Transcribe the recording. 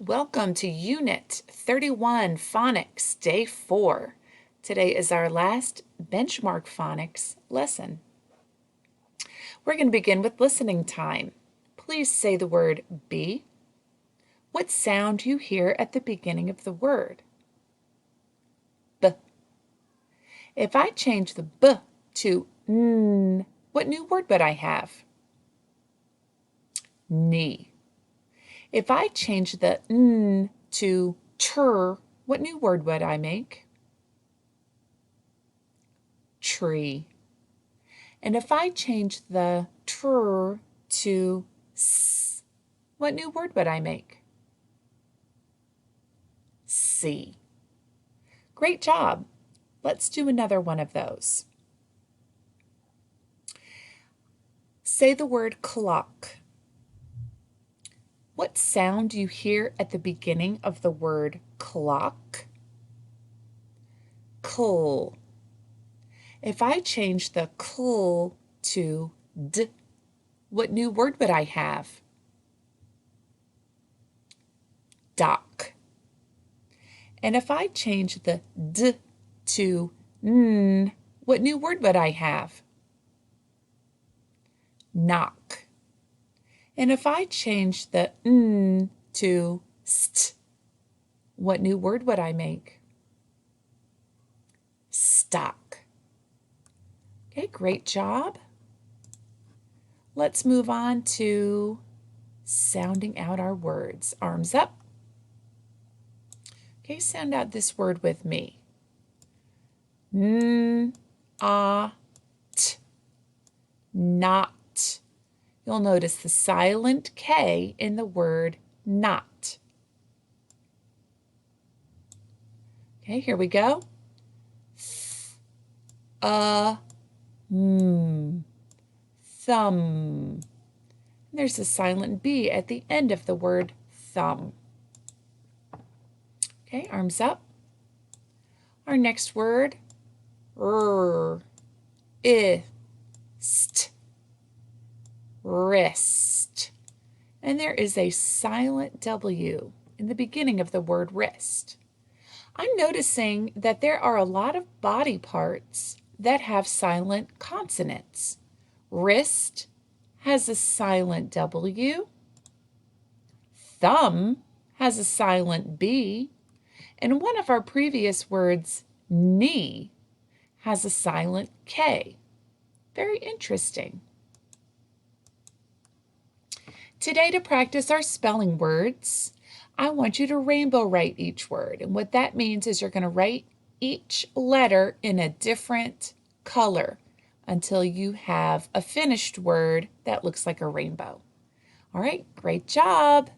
Welcome to Unit 31 Phonics, Day 4. Today is our last benchmark phonics lesson. We're going to begin with listening time. Please say the word be. What sound do you hear at the beginning of the word? B. If I change the B to N, what new word would I have? Knee. If I change the N to ter, what new word would I make? Tree. And if I change the ter to s, what new word would I make? See. Great job. Let's do another one of those. Say the word clock. What sound do you hear at the beginning of the word clock? Cl. If I change the cl to d, what new word would I have? Dock. And if I change the d to n, what new word would I have? Knock. And if I change the n to st, what new word would I make? Stock. Okay, great job. Let's move on to sounding out our words. Arms up. Okay, sound out this word with me. N, a, t, not. You'll notice the silent K in the word not. Okay, here we go. Thumb. There's a silent B at the end of the word thumb. Okay, arms up. Our next word, ist. Wrist. And there is a silent W in the beginning of the word wrist. I'm noticing that there are a lot of body parts that have silent consonants. Wrist has a silent W. Thumb has a silent B. And one of our previous words, knee, has a silent K. Very interesting. Today, to practice our spelling words, I want you to rainbow write each word. And what that means is you're going to write each letter in a different color until you have a finished word that looks like a rainbow. All right, great job.